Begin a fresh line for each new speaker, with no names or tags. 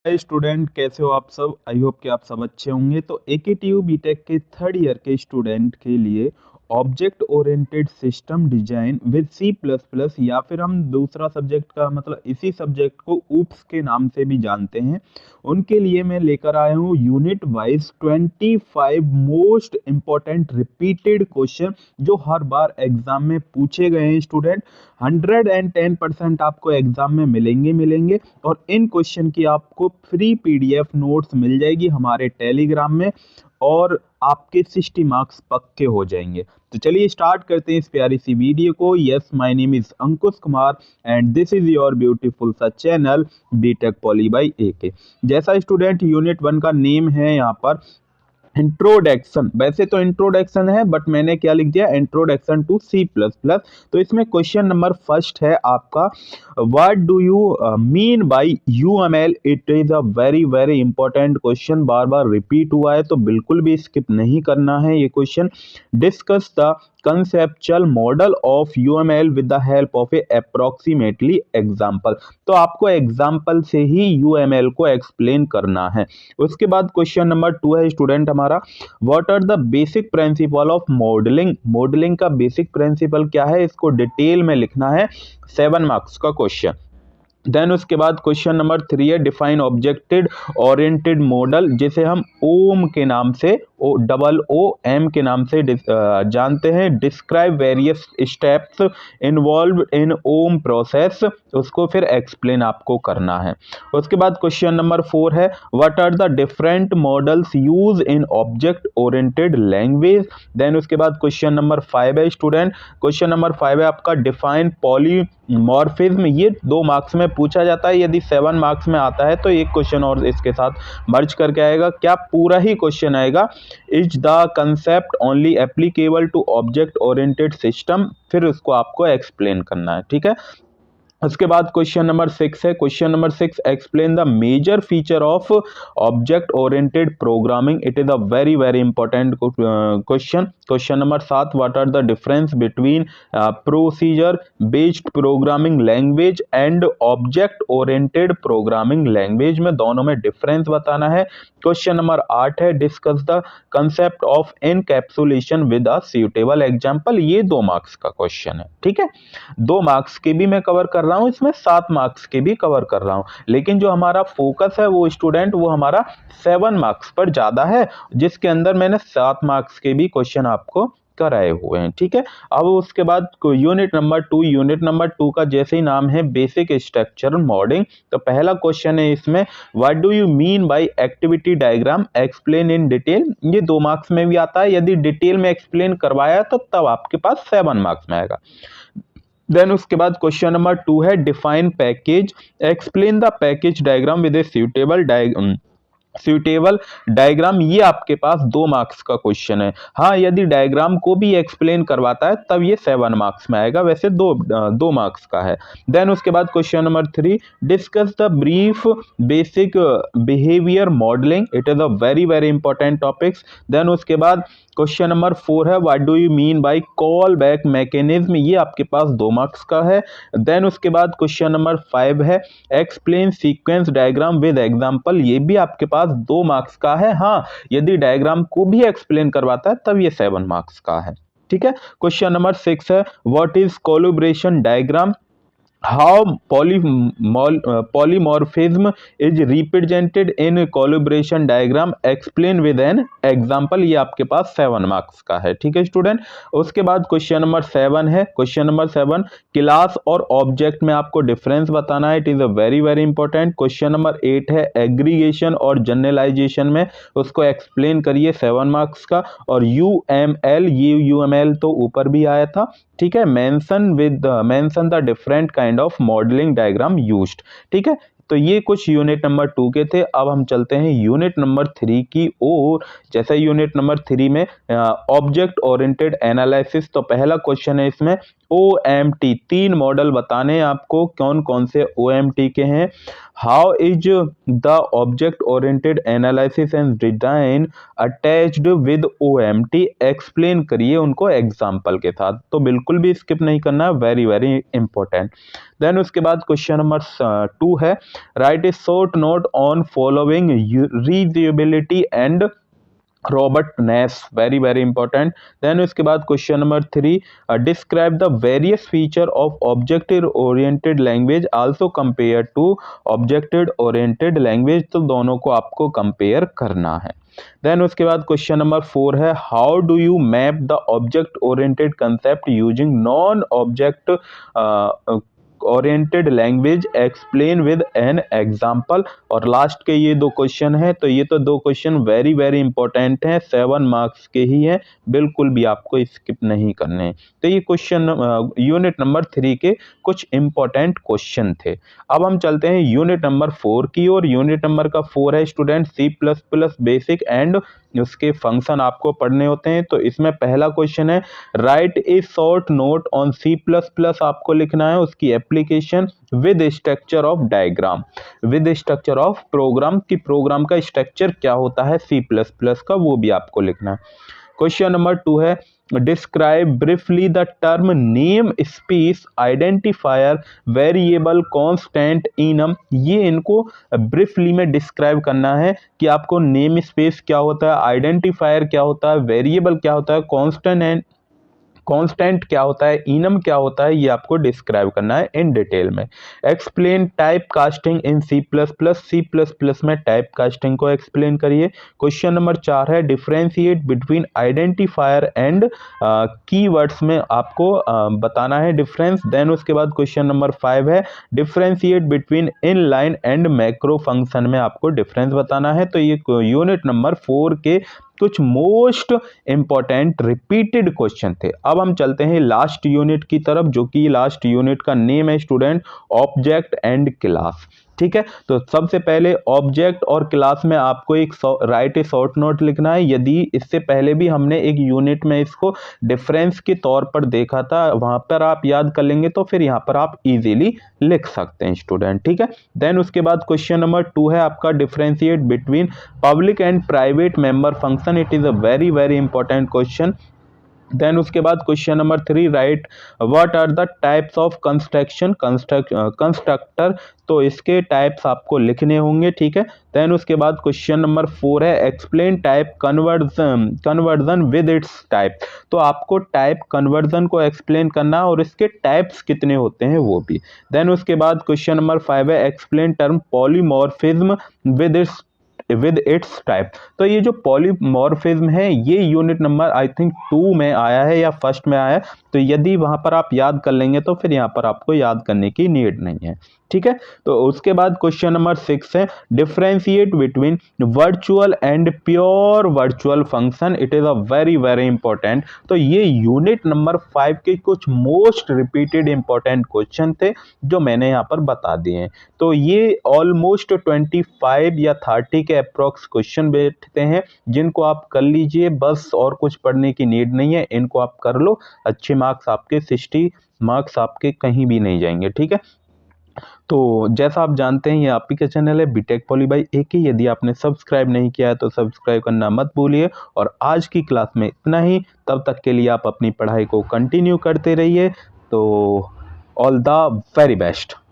Hi student, कैसे हो आप सब। आई होप कि आप सब अच्छे होंगे। तो एकेटीयू बीटेक के थर्ड ईयर के स्टूडेंट के लिए object oriented system design with C plus plus, या फिर हम दूसरा सब्जेक्ट का मतलब इसी सब्जेक्ट को ऊप्स के नाम से भी जानते हैं, उनके लिए मैं लेकर आया हूँ unit wise 25 most important repeated question जो हर बार एग्जाम में पूछे गए हैं। स्टूडेंट 110% आपको एग्जाम में मिलेंगे और इन क्वेश्चन की आपको फ्री पीडीएफ नोट्स मिल जाएगी हमारे टेलीग्राम में, और आपके 60 मार्क्स पक्के हो जाएंगे। तो चलिए स्टार्ट करते हैं इस प्यारी सी वीडियो को। Yes, my name is Ankush Kumar and this is your beautiful सा चैनल बीटेक पॉली बाई एके। जैसा स्टूडेंट यूनिट 1 का नेम है यहाँ पर इंट्रोडक्शन, वैसे तो इंट्रोडक्शन है बट मैंने क्या लिख दिया, introduction to C plus plus. तो इसमें क्वेश्चन नंबर फर्स्ट है आपका, what do you mean by UML. It is a very very important question, बार बार रिपीट हुआ है तो बिल्कुल भी स्किप नहीं करना है ये question. Discuss the conceptual model of UML with the help of A approximately example. तो आपको एग्जाम्पल से ही यूएमएल को एक्सप्लेन करना है। उसके बाद क्वेश्चन नंबर 2 है स्टूडेंट हमारा, what are the basic principle of modelling. Modelling का बेसिक प्रिंसिपल क्या है, इसको डिटेल में लिखना है। 7 मार्क्स का क्वेश्चन। देन उसके बाद क्वेश्चन नंबर 3 है, डिफाइन ऑब्जेक्टेड ओरिएंटेड मॉडल, जिसे हम ओम के नाम से OOM के नाम से जानते हैं। Describe various steps involve in OOM process, उसको फिर एक्सप्लेन आपको करना है। उसके बाद क्वेश्चन नंबर 4 है, what are the different models use in object oriented language. Then उसके बाद क्वेश्चन नंबर 5 है स्टूडेंट, क्वेश्चन नंबर 5 है आपका, डिफाइन पॉलीमॉर्फिज्म। ये 2 मार्क्स में पूछा जाता है, यदि 7 मार्क्स में आता है तो एक क्वेश्चन और इसके साथ मर्ज करके आएगा। क्या पूरा ही क्वेश्चन आएगा, is the concept only applicable to object oriented system, फिर उसको आपको एक्सप्लेन करना है। ठीक है। उसके बाद क्वेश्चन नंबर 6 है, question number 6, explain the major feature of object oriented programming. It is a very very important question. Question number 7, what are the difference between procedure based programming language and object oriented programming language, में दोनों में difference बताना है। Question number 8 है, discuss the concept of encapsulation with a suitable example. ये 2 marks का question है। ठीक है, 2 मार्क्स के भी मैं कवर कर रहा हूं, इसमें 7 मार्क्स के भी कवर कर रहा हूं, लेकिन जो हमारा फोकस है वो स्टूडेंट वो हमारा 7 मार्क्स पर ज्यादा है, जिसके अंदर मैंने 7 मार्क्स के भी क्वेश्चन आपको कराए हुए हैं। ठीक है। अब उसके बाद यूनिट नंबर 2, यूनिट नंबर 2 का जैसे ही नाम है बेसिक स्ट्रक्चर मॉडलिंग, तो पहला क्वेश्चन है इसमें, what do you mean bye activity diagram, explain in detail. ये 2 मार्क्स में भी आता है, यदि डिटेल में एक्सप्लेन करवाया तो तब आपके पास 7 मार्क्स में आएगा। देन उसके बाद क्वेश्चन नंबर 2 है, define package, explain the package diagram with a suitable diagram. ये आपके पास 2 मार्क्स का क्वेश्चन है। हाँ, यदि डायग्राम को भी एक्सप्लेन करवाता है तब ये 7 मार्क्स में आएगा, वैसे दो मार्क्स का है। देन उसके बाद question number 3, discuss the brief basic behaviour modelling. It is a very very important topics. Then उसके बाद क्वेश्चन नंबर 4 है, what do you mean by call back mechanism. ये आपके पास 2 मार्क्स का है। देन उसके बाद क्वेश्चन नंबर 5 है, explain sequence diagram with example. ये भी आपके पास 2 मार्क्स का है। हाँ, यदि डायग्राम को भी एक्सप्लेन करवाता है तब ये 7 मार्क्स का है। ठीक है। क्वेश्चन नंबर 6 है, what is collaboration diagram, how polymorphism is represented in collaboration diagram, explain with an example। ये आपके पास 7 मार्क्स का है। ठीक है स्टूडेंट। उसके बाद क्वेश्चन नंबर 7 है, क्वेश्चन नंबर 7, क्लास और ऑब्जेक्ट में आपको डिफरेंस बताना है। It is a very very important. Question number 8 है, एग्रीगेशन और जनरलाइजेशन में उसको एक्सप्लेन करिए, 7 मार्क्स का। और यूएमएल, ये यूएमएल तो ऊपर भी आया था। ठीक है, mention the different kind of modelling diagram used. ठीक है, तो ये कुछ यूनिट नंबर 2 के थे। अब हम चलते हैं यूनिट नंबर 3 की ओर। जैसे यूनिट नंबर 3 में ऑब्जेक्ट ओरिएंटेड एनालिसिस, तो पहला क्वेश्चन है इसमें, OMT 3 मॉडल बताने हैं आपको, कौन कौन से OMT के हैं। How is the object oriented analysis and design attached with OMT, explain करिए उनको एग्जाम्पल के साथ। तो बिल्कुल भी स्किप नहीं करना है, वेरी वेरी इंपॉर्टेंट। देन उसके बाद क्वेश्चन नंबर 2 है, write a short note on following reusability and robustness, very very important. Then उसके बाद question number 3, describe the various feature of object oriented language also compare to object oriented language, तो दोनों को आपको compare करना है। Then उसके बाद क्वेश्चन नंबर 4 है, how do you map the object oriented concept using non object oriented language, explain with an example. और लास्ट के ये 2 क्वेश्चन है, तो ये तो 2 क्वेश्चन वेरी वेरी इंपॉर्टेंट हैं, 7 मार्क्स के ही हैं, बिल्कुल भी आपको स्किप नहीं करने हैं। तो ये क्वेश्चन यूनिट नंबर 3 के कुछ इंपॉर्टेंट क्वेश्चन थे। अब हम चलते हैं यूनिट नंबर 4 की ओर। यूनिट नंबर का 4 है स्टूडेंट C++ बेसिक एंड उसके फंक्शन आपको पढ़ने होते हैं। तो इसमें पहला क्वेश्चन है, write a short note on C++, आपको लिखना है उसकी application with structure of diagram, with structure of program, की प्रोग्राम का स्ट्रक्चर क्या होता है C++ का, वो भी आपको लिखना है। क्वेश्चन नंबर 2 है, describe briefly the term name space identifier variable constant enum, ये इनको ब्रीफली में डिस्क्राइब करना है कि आपको नेम स्पेस क्या होता है, आइडेंटिफायर क्या होता है, वेरिएबल क्या होता है, कांस्टेंट क्या होता है, इनम क्या होता है, ये आपको डिस्क्राइब करना है इन डिटेल में। एक्सप्लेन टाइप कास्टिंग इन C++ में टाइप कास्टिंग को एक्सप्लेन करिए। क्वेश्चन नंबर 4 है, differentiate between identifier and keywords में आपको बताना है डिफरेंस। देन उसके बाद क्वेश्चन नंबर 5 है, differentiate between inline and macro function में आपको डिफरेंस बताना है। तो ये यूनिट नंबर 4 के कुछ मोस्ट इंपॉर्टेंट रिपीटेड क्वेश्चन थे। अब हम चलते हैं लास्ट यूनिट की तरफ, जो कि लास्ट यूनिट का नेम है स्टूडेंट ऑब्जेक्ट एंड क्लास। ठीक है, तो सबसे पहले ऑब्जेक्ट और क्लास में आपको एक राइट ए शॉर्ट नोट लिखना है। यदि इससे पहले भी हमने एक यूनिट में इसको डिफरेंस के तौर पर देखा था, वहां पर आप याद कर लेंगे तो फिर यहाँ पर आप इजीली लिख सकते हैं स्टूडेंट। ठीक है, देन उसके बाद क्वेश्चन नंबर 2 है आपका, differentiate between public and private member function, it is a very very important question. Then उसके बाद question number 3, write what are the types of constructor, तो इसके टाइप्स आपको लिखने होंगे। ठीक है, देन उसके बाद क्वेश्चन नंबर 4 है, explain type conversion with its type, तो आपको टाइप कन्वर्जन को एक्सप्लेन करना और इसके टाइप्स कितने होते हैं वो भी। देन उसके बाद क्वेश्चन नंबर 5 है, explain term polymorphism with its type, तो ये जो पॉलीमॉर्फिज्म है ये यूनिट नंबर आई थिंक 2 में आया है या फर्स्ट में आया है, तो यदि वहां पर आप याद कर लेंगे तो फिर यहाँ पर आपको याद करने की नीड नहीं है। ठीक है, तो उसके बाद क्वेश्चन नंबर 6 है, differentiate between virtual and pure virtual function, it is a very very important. तो ये यूनिट नंबर 5 के कुछ मोस्ट रिपीटेड इंपॉर्टेंट क्वेश्चन थे जो मैंने यहाँ पर बता दिए हैं। तो ये ऑलमोस्ट 25 या 30 के अप्रोक्स क्वेश्चन बैठते हैं, जिनको आप कर लीजिए, बस और कुछ पढ़ने की नीड नहीं है, इनको आप कर लो, अच्छे मार्क्स आपके 60 मार्क्स आपके कहीं भी नहीं जाएंगे। ठीक है, तो जैसा आप जानते हैं ये आप ही का चैनल है बीटेक पॉली बाय AK, यदि आपने सब्सक्राइब नहीं किया है तो सब्सक्राइब करना मत भूलिए। और आज की क्लास में इतना ही, तब तक के लिए आप अपनी पढ़ाई को कंटिन्यू करते रहिए। तो ऑल द वेरी बेस्ट।